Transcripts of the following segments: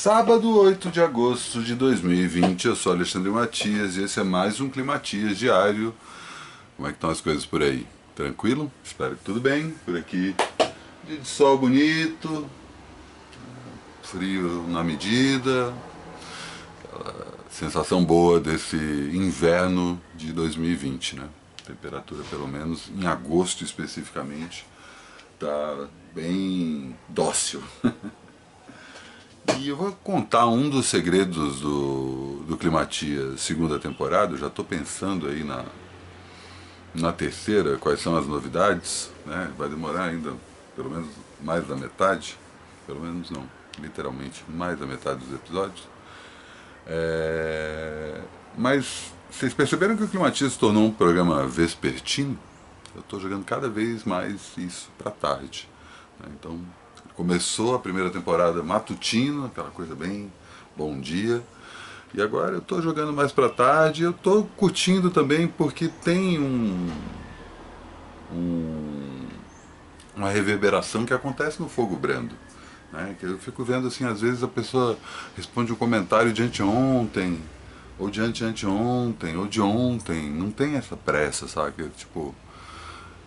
Sábado, 8 de agosto de 2020, eu sou Alexandre Matias e esse é mais um Climatias diário. Como é que estão as coisas por aí? Tranquilo? Espero que tudo bem. Por aqui, dia de sol bonito, frio na medida, sensação boa desse inverno de 2020, né? Temperatura, pelo menos em agosto especificamente, tá bem dócil. E eu vou contar um dos segredos do Climatias segunda temporada. Eu já estou pensando aí na terceira, quais são as novidades, né? Vai demorar ainda pelo menos mais da metade, pelo menos não, literalmente mais da metade dos episódios. Mas vocês perceberam que o Climatias se tornou um programa vespertino? Eu estou jogando cada vez mais isso para tarde, né? Então começou a primeira temporada matutino, aquela coisa bem bom dia, e agora eu estou jogando mais para tarde. Eu estou curtindo também porque tem uma reverberação que acontece no fogo brando, né? Que eu fico vendo assim, às vezes a pessoa responde um comentário de anteontem, ou de anteontem, ou de ontem, não tem essa pressa, sabe? Tipo,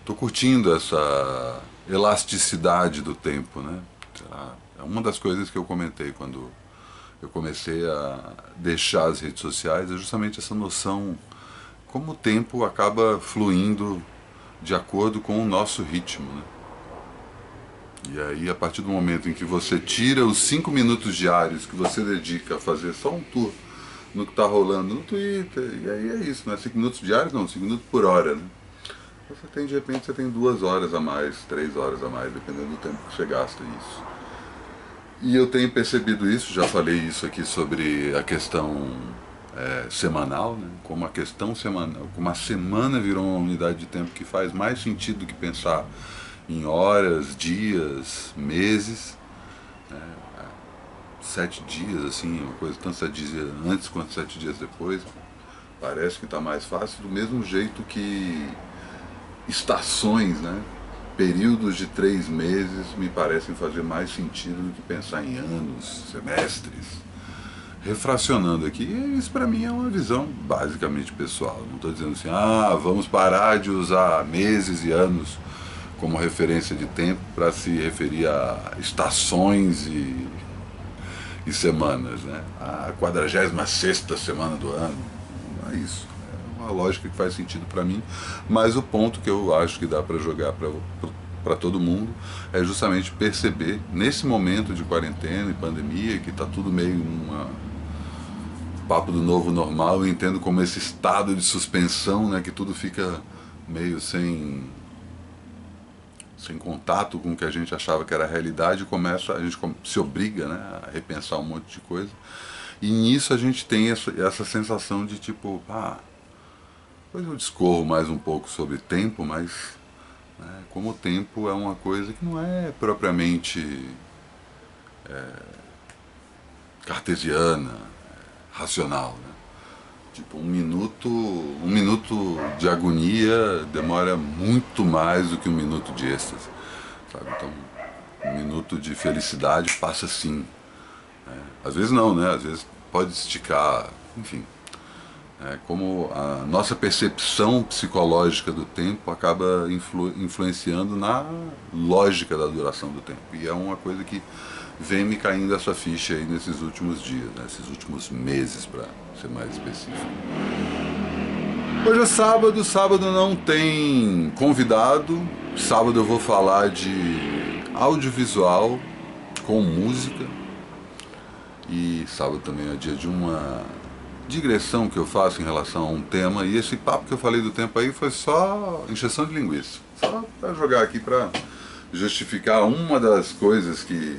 tô curtindo essa elasticidade do tempo, né? É uma das coisas que eu comentei quando eu comecei a deixar as redes sociais, é justamente essa noção como o tempo acaba fluindo de acordo com o nosso ritmo, né? E aí, a partir do momento em que você tira os 5 minutos diários que você dedica a fazer só um tour no que está rolando no Twitter, e aí é isso, né? 5 minutos diários não, 5 minutos por hora, né? Você tem, de repente, você tem 2 horas a mais, 3 horas a mais, dependendo do tempo que você gasta isso. E eu tenho percebido isso, já falei isso aqui sobre a questão semanal, né? Como a questão semanal, como a semana virou uma unidade de tempo que faz mais sentido do que pensar em horas, dias, meses, né? 7 dias, assim, uma coisa tanto 7 dias antes quanto 7 dias depois, parece que está mais fácil, do mesmo jeito que estações, né? Períodos de 3 meses me parecem fazer mais sentido do que pensar em anos, semestres. Refracionando aqui, isso para mim é uma visão basicamente pessoal. Não estou dizendo assim, vamos parar de usar meses e anos como referência de tempo para se referir a estações e semanas, né? A 46ª semana do ano, não é isso. Uma lógica que faz sentido para mim, mas o ponto que eu acho que dá para jogar para todo mundo é justamente perceber, nesse momento de quarentena e pandemia, que está tudo meio papo do novo normal. Eu entendo como esse estado de suspensão, né, que tudo fica meio sem contato com o que a gente achava que era a realidade, a gente se obriga, né, a repensar um monte de coisa, e nisso a gente tem essa sensação de tipo, depois eu discorro mais um pouco sobre tempo, mas, né, como o tempo é uma coisa que não é propriamente cartesiana, racional, né? Tipo, um minuto de agonia demora muito mais do que um minuto de êxtase, sabe? Então, um minuto de felicidade passa assim, né? Às vezes não, né? Às vezes pode esticar, enfim. Como a nossa percepção psicológica do tempo acaba influenciando na lógica da duração do tempo. E é uma coisa que vem me caindo essa ficha aí nesses últimos dias, né? Esses últimos meses, para ser mais específico. Hoje é sábado, sábado não tem convidado, sábado eu vou falar de audiovisual com música, e sábado também é dia de uma digressão que eu faço em relação a um tema, e esse papo que eu falei do tempo aí foi só encheção de linguiça, só para jogar aqui para justificar uma das coisas que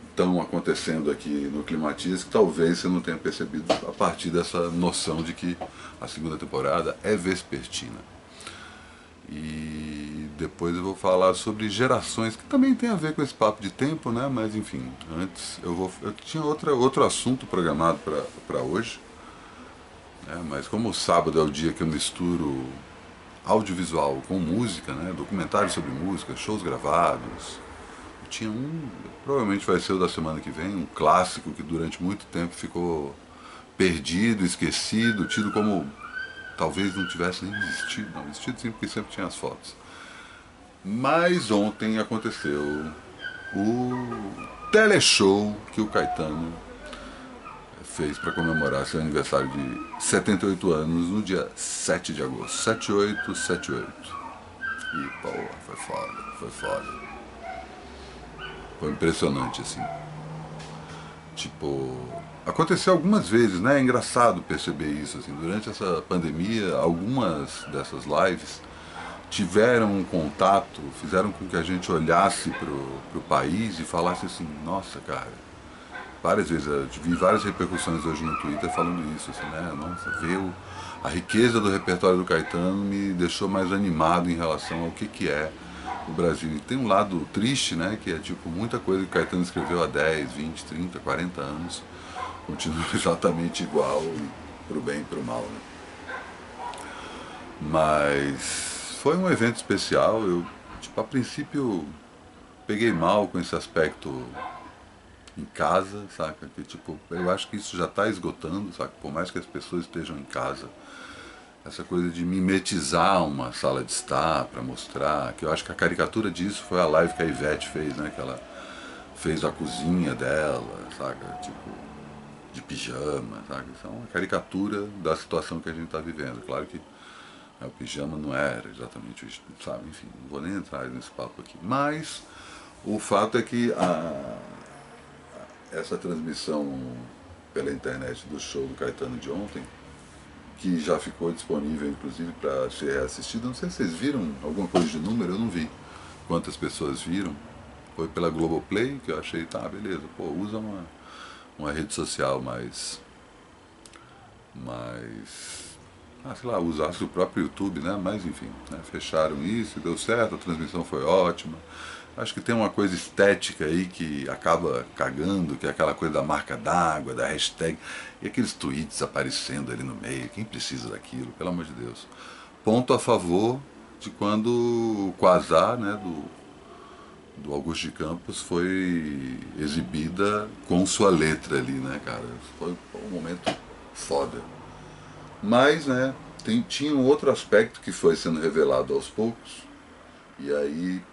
estão acontecendo aqui no Climatias, que talvez você não tenha percebido a partir dessa noção de que a segunda temporada é vespertina. E depois eu vou falar sobre gerações, que também tem a ver com esse papo de tempo, né? Mas enfim, antes eu tinha outro assunto programado para hoje, né? Mas como o sábado é o dia que eu misturo audiovisual com música, né? Documentários sobre música, shows gravados, tinha um, provavelmente vai ser o da semana que vem, um clássico que durante muito tempo ficou perdido, esquecido, tido como talvez não tivesse nem existido. Não, existido sim, porque sempre tinha as fotos. Mas ontem aconteceu o teleshow que o Caetano fez para comemorar seu aniversário de 78 anos no dia 7 de agosto. 7878. E, pô, foi foda, foi foda. Foi impressionante, assim. Tipo, aconteceu algumas vezes, né? É engraçado perceber isso, assim. Durante essa pandemia, algumas dessas lives tiveram um contato, fizeram com que a gente olhasse pro país e falasse assim, nossa, cara, várias vezes, eu vi várias repercussões hoje no Twitter falando isso, assim, né? Nossa, a riqueza do repertório do Caetano me deixou mais animado em relação ao que é o Brasil. E tem um lado triste, né? Que é tipo, muita coisa que o Caetano escreveu há 10, 20, 30, 40 anos continua exatamente igual, pro bem e pro mal, né? Mas foi um evento especial, eu, tipo, a princípio peguei mal com esse aspecto em casa, saca? Que, tipo, eu acho que isso já está esgotando, saca? Por mais que as pessoas estejam em casa, essa coisa de mimetizar uma sala de estar para mostrar, que eu acho que a caricatura disso foi a live que a Ivete fez, né? Que ela fez a cozinha dela, saca? Tipo, de pijama, saca? Isso é uma caricatura da situação que a gente está vivendo. Claro que o pijama não era exatamente isso, sabe? Enfim, não vou nem entrar nesse papo aqui. Mas o fato é que essa transmissão pela internet do show do Caetano de ontem, que já ficou disponível inclusive para ser reassistido, não sei se vocês viram alguma coisa de número, eu não vi quantas pessoas viram. Foi pela Globoplay, que eu achei, tá, beleza, pô, usa uma rede social sei lá, usasse o próprio YouTube, né? Mas enfim, né? Fecharam isso, deu certo, a transmissão foi ótima. Acho que tem uma coisa estética aí que acaba cagando, que é aquela coisa da marca d'água, da hashtag, e aqueles tweets aparecendo ali no meio. Quem precisa daquilo, pelo amor de Deus. Ponto a favor de quando o Quasar, né, do Augusto de Campos, foi exibida com sua letra ali, né, cara? Foi um momento foda. Mas, né, tinha um outro aspecto que foi sendo revelado aos poucos, e aí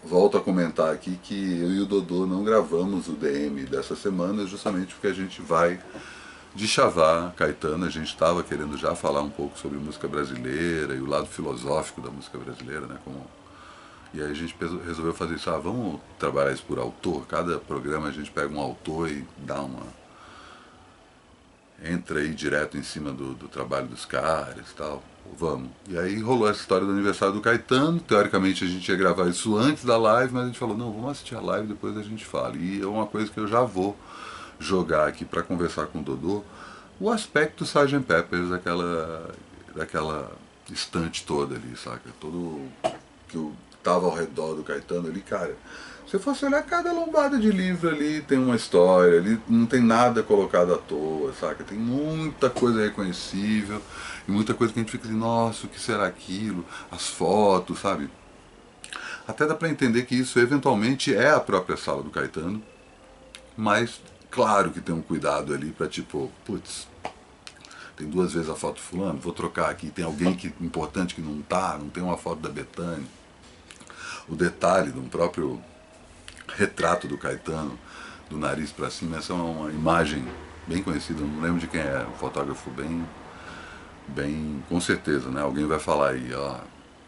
volto a comentar aqui que eu e o Dodô não gravamos o DM dessa semana justamente porque a gente vai deschavar Caetano. A gente estava querendo já falar um pouco sobre música brasileira e o lado filosófico da música brasileira, né? E aí a gente resolveu fazer isso, vamos trabalhar isso por autor, cada programa a gente pega um autor e dá entra aí direto em cima do trabalho dos caras e tal. Vamos. E aí rolou essa história do aniversário do Caetano. Teoricamente a gente ia gravar isso antes da live, mas a gente falou, não, vamos assistir a live, depois a gente fala. E é uma coisa que eu já vou jogar aqui para conversar com o Dodô. O aspecto Sgt. Peppers, daquela estante toda ali, saca? Todo que eu tava ao redor do Caetano ali, cara. Se você fosse olhar cada lombada de livro ali, tem uma história, ali não tem nada colocado à toa, saca? Tem muita coisa reconhecível, e muita coisa que a gente fica assim, nossa, o que será aquilo? As fotos, sabe? Até dá pra entender que isso eventualmente é a própria sala do Caetano, mas claro que tem um cuidado ali pra tipo, putz, tem duas vezes a foto fulano, vou trocar aqui, tem alguém importante que não tá, não tem uma foto da Bethânia. O detalhe de um próprio retrato do Caetano, do nariz para cima, essa é uma imagem bem conhecida, não lembro de quem é, um fotógrafo bem, com certeza, né? Alguém vai falar aí, ó,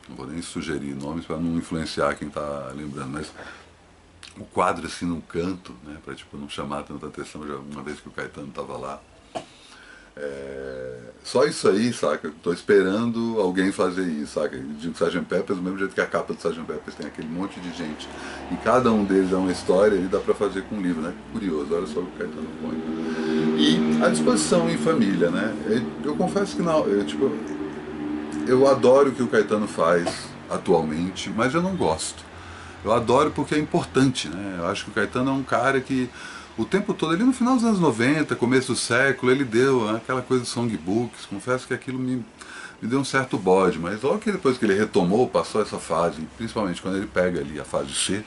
não vou nem sugerir nomes para não influenciar quem está lembrando, mas o quadro assim no canto, né, para tipo não chamar tanta atenção, já uma vez que o Caetano estava lá. Só isso aí, saca? Tô esperando alguém fazer isso, saca? Eu digo Sgt. Peppers, do mesmo jeito que a capa do Sgt. Peppers tem aquele monte de gente e cada um deles é uma história, ele dá pra fazer com um livro, né? Curioso, olha só o que o Caetano põe. E a disposição em família, né? Eu confesso que não, eu adoro o que o Caetano faz atualmente, mas eu não gosto. Eu adoro porque é importante, né? Eu acho que o Caetano é um cara que o tempo todo, ali no final dos anos 90, começo do século, ele deu aquela coisa de songbooks. Confesso que aquilo me deu um certo bode, mas logo que depois que ele retomou, passou essa fase, principalmente quando ele pega ali a fase C,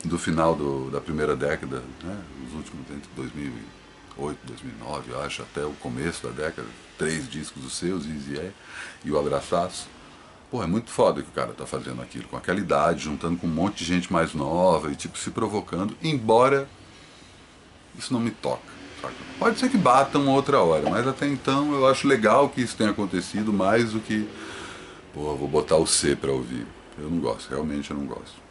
do final da primeira década, né, os últimos, entre 2008, 2009, eu acho, até o começo da década, 3 discos dos seus, Easy É e o Abraçaço. Pô, é muito foda que o cara tá fazendo aquilo, com aquela idade, juntando com um monte de gente mais nova e tipo se provocando, embora isso não me toca, saca? Pode ser que bata uma outra hora, mas até então eu acho legal que isso tenha acontecido mais do que, pô, vou botar o C pra ouvir. Eu não gosto, realmente eu não gosto.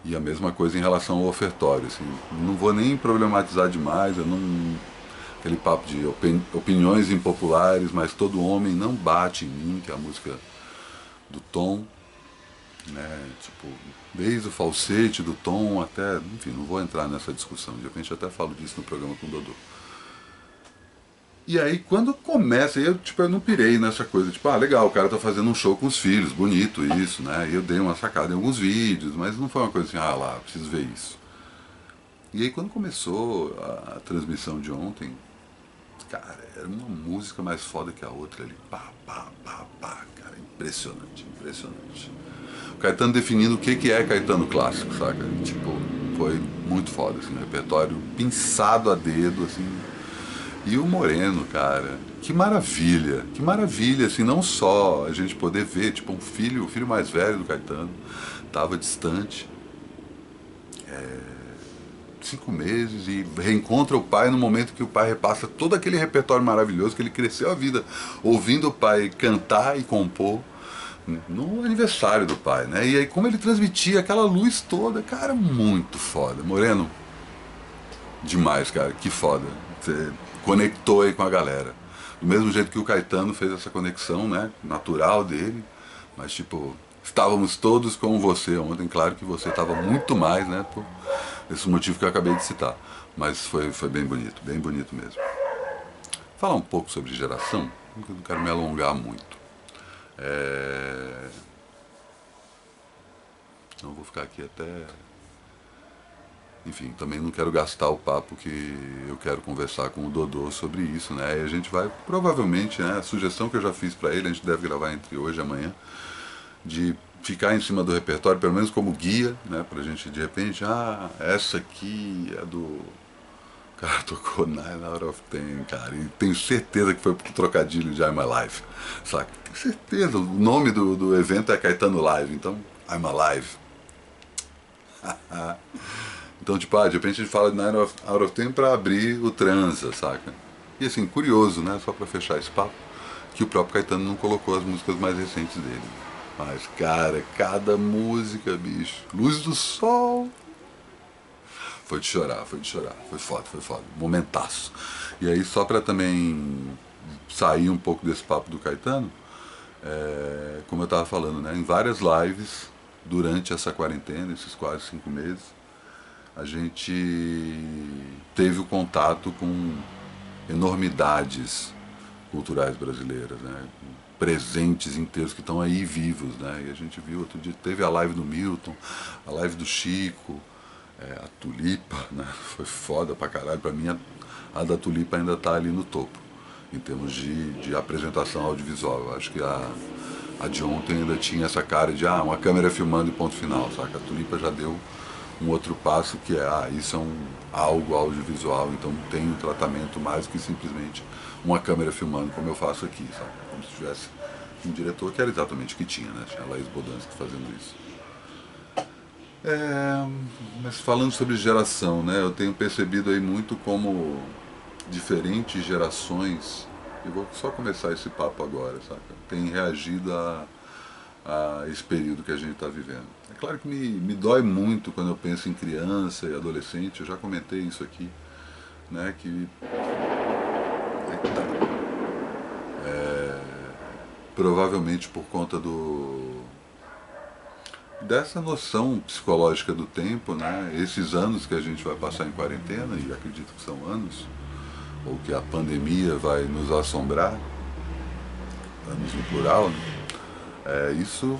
E a mesma coisa em relação ao ofertório, assim, não vou nem problematizar demais, eu não, aquele papo de opiniões impopulares, mas todo homem não bate em mim, que é a música do Tom, né, tipo, desde o falsete do Tom até, enfim, não vou entrar nessa discussão, de repente até falo disso no programa com o Dodô. E aí quando começa, eu não pirei nessa coisa, tipo, legal, o cara tá fazendo um show com os filhos, bonito isso, né? E eu dei uma sacada em alguns vídeos, mas não foi uma coisa assim, lá, preciso ver isso. E aí quando começou a transmissão de ontem, cara, era uma música mais foda que a outra ali. Pá, pá, pá, pá, cara, impressionante, impressionante. O Caetano definindo o que é Caetano clássico, saca? Tipo, foi muito foda, assim, um repertório pinçado a dedo, assim. E o Moreno, cara, que maravilha, assim, não só a gente poder ver, tipo, o filho mais velho do Caetano, tava distante, 5 meses, e reencontra o pai no momento que o pai repassa todo aquele repertório maravilhoso que ele cresceu a vida ouvindo o pai cantar e compor no aniversário do pai, né? E aí como ele transmitia aquela luz toda, cara, muito foda. Moreno, demais, cara, que foda. Você conectou aí com a galera. Do mesmo jeito que o Caetano fez essa conexão, né, natural dele, mas tipo, estávamos todos com você ontem, claro que você estava muito mais, né, por esse motivo que eu acabei de citar, mas foi bem bonito mesmo. Falar um pouco sobre geração, porque eu não quero me alongar muito. Não vou ficar aqui até. Enfim, também não quero gastar o papo que eu quero conversar com o Dodô sobre isso, né? E a gente vai, provavelmente, né? A sugestão que eu já fiz pra ele, a gente deve gravar entre hoje e amanhã, de ficar em cima do repertório, pelo menos como guia, né? Pra gente, de repente, essa aqui é do... O cara tocou Nine Out of Ten, cara, e tenho certeza que foi pro trocadilho de I'm Alive, saca? Tenho certeza, o nome do evento é Caetano Live, então I'm Alive. Então, tipo, de repente a gente fala de Nine Out of Ten pra abrir o transa, saca? E assim, curioso, né? Só pra fechar esse papo, que o próprio Caetano não colocou as músicas mais recentes dele. Mas, cara, cada música, bicho. Luz do Sol. Foi de chorar, foi de chorar. Foi foda. Momentaço. E aí, só pra também sair um pouco desse papo do Caetano, como eu tava falando, né? Em várias lives, durante essa quarentena, esses quase 5 meses, a gente teve o contato com enormidades culturais brasileiras, né? Presentes inteiros que estão aí vivos, né? E a gente viu outro dia, teve a live do Milton, a live do Chico, a Tulipa, né? Foi foda pra caralho. Pra mim a da Tulipa ainda tá ali no topo, em termos de apresentação audiovisual. Eu acho que a de ontem ainda tinha essa cara de uma câmera filmando e ponto final, saca? A Tulipa já deu um outro passo que é, isso é algo audiovisual, então tem um tratamento mais do que simplesmente uma câmera filmando como eu faço aqui, sabe? Como se tivesse um diretor, que era exatamente o que tinha, né? Tinha a Laís Bodansky fazendo isso. Mas falando sobre geração, né? Eu tenho percebido aí muito como diferentes gerações, eu vou só começar esse papo agora, saca? Tem reagido a esse período que a gente está vivendo. É claro que me dói muito quando eu penso em criança e adolescente, eu já comentei isso aqui, né, que provavelmente por conta dessa noção psicológica do tempo, né, esses anos que a gente vai passar em quarentena, e acredito que são anos, ou que a pandemia vai nos assombrar, anos no plural, né, isso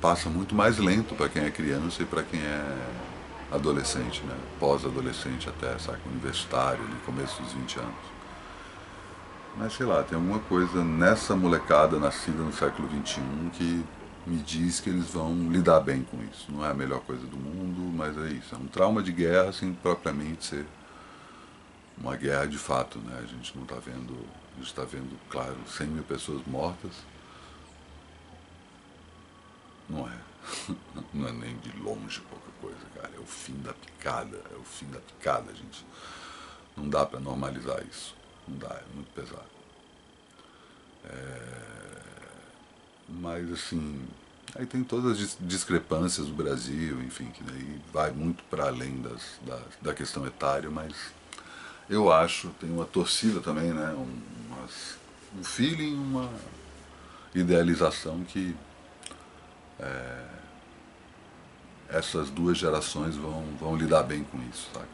passa muito mais lento para quem é criança e para quem é adolescente, né? Pós-adolescente até, sabe? Universitário, no começo dos 20 anos. Mas sei lá, tem alguma coisa nessa molecada nascida no século XXI que me diz que eles vão lidar bem com isso. Não é a melhor coisa do mundo, mas é isso. É um trauma de guerra sem propriamente ser uma guerra de fato, né? A gente não está vendo, a gente está vendo, claro, 100 mil pessoas mortas. Não é. Não é nem de longe pouca coisa, cara. É o fim da picada, é o fim da picada, gente. Não dá para normalizar isso. Não dá, é muito pesado. Mas assim, aí tem todas as discrepâncias do Brasil, enfim, que daí vai muito para além da questão etária, mas eu acho, tem uma torcida também, né? Um feeling, uma idealização que essas duas gerações vão lidar bem com isso, sabe?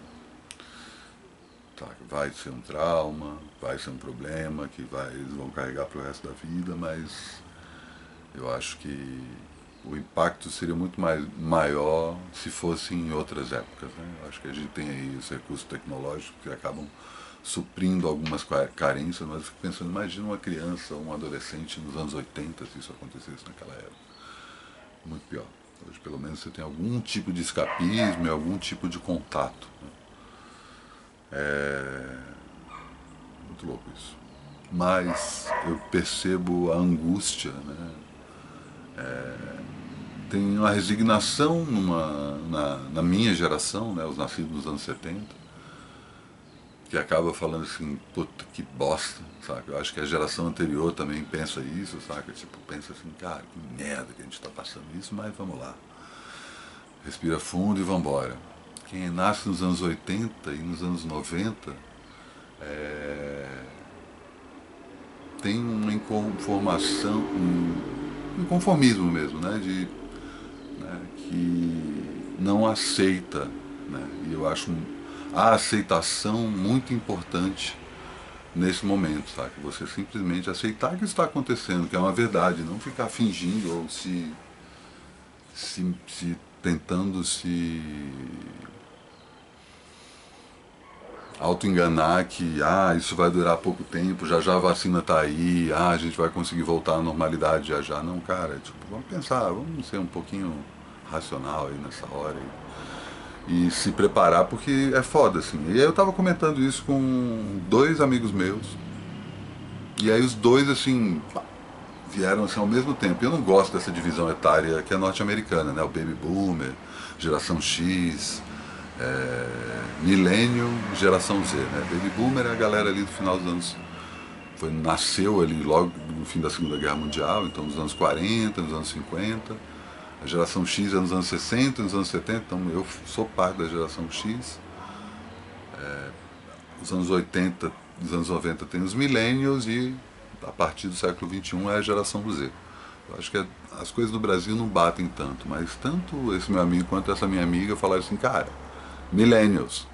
Tá, vai ser um trauma, vai ser um problema que eles vão carregar pro resto da vida, mas eu acho que o impacto seria muito maior se fosse em outras épocas, né? Eu acho que a gente tem aí os recursos tecnológicos que acabam suprindo algumas carências, mas eu fico pensando, imagina uma criança ou um adolescente nos anos 80 se isso acontecesse naquela época. Muito pior. Hoje pelo menos você tem algum tipo de escapismo e algum tipo de contato, né? É muito louco isso. Mas eu percebo a angústia, né? Tem uma resignação na minha geração, né? Os nascidos nos anos 70, que acaba falando assim, puta que bosta, sabe? Eu acho que a geração anterior também pensa isso, sabe? Tipo, pensa assim, cara, que merda que a gente tá passando isso, mas vamos lá. Respira fundo e vambora. Quem nasce nos anos 80 e nos anos 90 tem uma inconformação, um inconformismo mesmo, né? Que não aceita, né? E eu acho a aceitação muito importante nesse momento, sabe? Você simplesmente aceitar que isso está acontecendo, que é uma verdade, não ficar fingindo ou se tentando se auto-enganar que isso vai durar pouco tempo, já já a vacina tá aí, a gente vai conseguir voltar à normalidade já já. Não, cara, tipo, vamos pensar, vamos ser um pouquinho racional aí nessa hora e se preparar, porque é foda, assim. E aí eu tava comentando isso com dois amigos meus, e aí os dois, assim, vieram assim ao mesmo tempo. Eu não gosto dessa divisão etária que é norte-americana, né? O Baby Boomer, Geração X, Millennium, Geração Z, né? Baby Boomer é a galera ali do final dos anos... nasceu ali logo no fim da Segunda Guerra Mundial, então nos anos 40, nos anos 50. A geração X é nos anos 60, nos anos 70, então eu sou parte da geração X. Os anos 80, os anos 90 tem os millennials e a partir do século XXI é a geração Z. Eu acho que as coisas do Brasil não batem tanto, mas tanto esse meu amigo quanto essa minha amiga falaram assim, cara, millennials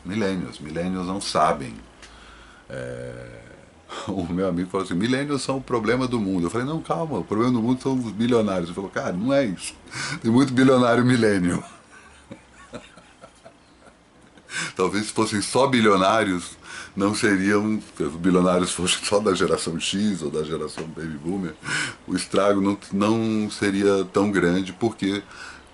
não sabem. O meu amigo falou assim, millennials são o problema do mundo. Eu falei, não, calma, o problema do mundo são os bilionários. Ele falou, cara, não é isso. Tem muito bilionário millennial. Talvez se fossem só bilionários, não seriam, se os bilionários fossem só da geração X ou da geração Baby Boomer, o estrago não seria tão grande, porque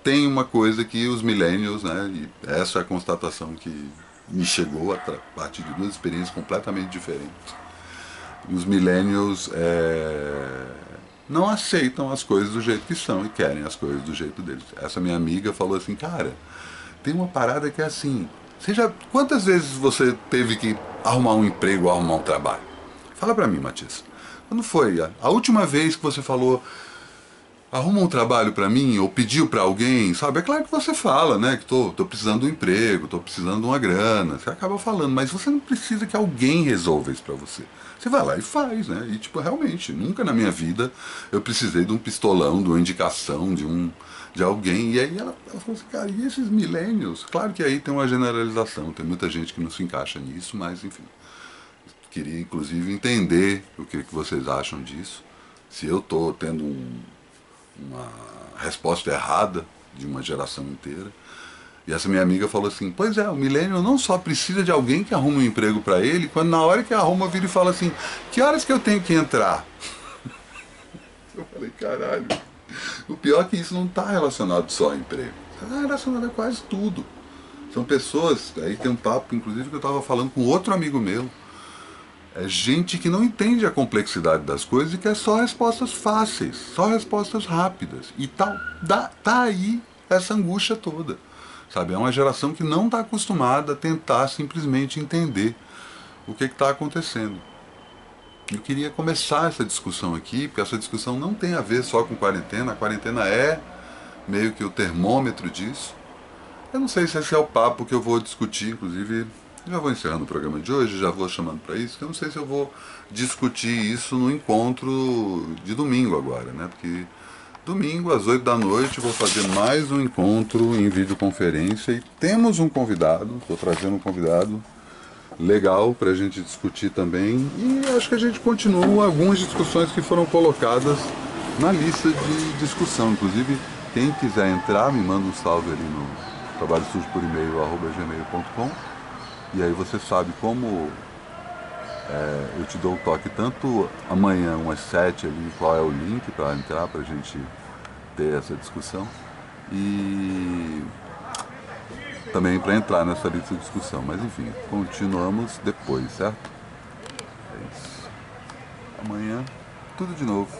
tem uma coisa que os millennials, né, e essa é a constatação que me chegou a partir de duas experiências completamente diferentes. Os millennials não aceitam as coisas do jeito que são e querem as coisas do jeito deles. Essa minha amiga falou assim, cara, tem uma parada que é assim, quantas vezes você teve que arrumar um emprego ou arrumar um trabalho? Fala pra mim, Matias. Quando foi a última vez que você falou, arruma um trabalho pra mim, ou pediu pra alguém, sabe? É claro que você fala, né? Que tô precisando de um emprego, tô precisando de uma grana. Você acaba falando, mas você não precisa que alguém resolva isso pra você. Você vai lá e faz, né? E tipo, realmente, nunca na minha vida eu precisei de um pistolão, de uma indicação, de alguém. E aí ela falou assim, cara, e esses millennials? Claro que aí tem uma generalização, tem muita gente que não se encaixa nisso, mas enfim. Queria inclusive entender o que vocês acham disso. Se eu tô tendo uma resposta errada de uma geração inteira. E essa minha amiga falou assim, pois é, o millennial não só precisa de alguém que arruma um emprego para ele, quando na hora que arruma vira e fala assim, que horas que eu tenho que entrar? Eu falei, caralho, O pior é que isso não está relacionado só a emprego, está relacionado a quase tudo. São pessoas, aí tem um papo, inclusive, que eu estava falando com outro amigo meu. É gente que não entende a complexidade das coisas e quer só respostas fáceis, só respostas rápidas. E tá aí essa angústia toda. Sabe? É uma geração que não está acostumada a tentar simplesmente entender o que está acontecendo. Eu queria começar essa discussão aqui, porque essa discussão não tem a ver só com quarentena. A quarentena é meio que o termômetro disso. Eu não sei se esse é o papo que eu vou discutir, inclusive já vou encerrando o programa de hoje, já vou chamando para isso, que eu não sei se eu vou discutir isso no encontro de domingo agora, né? Porque domingo às 8 da noite vou fazer mais um encontro em videoconferência e temos um convidado, estou trazendo um convidado legal para a gente discutir também e acho que a gente continua algumas discussões que foram colocadas na lista de discussão. Inclusive, quem quiser entrar, me manda um salve ali no trabalhosujo@gmail.com e aí você sabe como eu te dou o toque tanto amanhã, umas 7 ali, qual é o link para entrar, para a gente ter essa discussão e também para entrar nessa lista de discussão. Mas enfim, continuamos depois, certo? É isso. Amanhã, tudo de novo.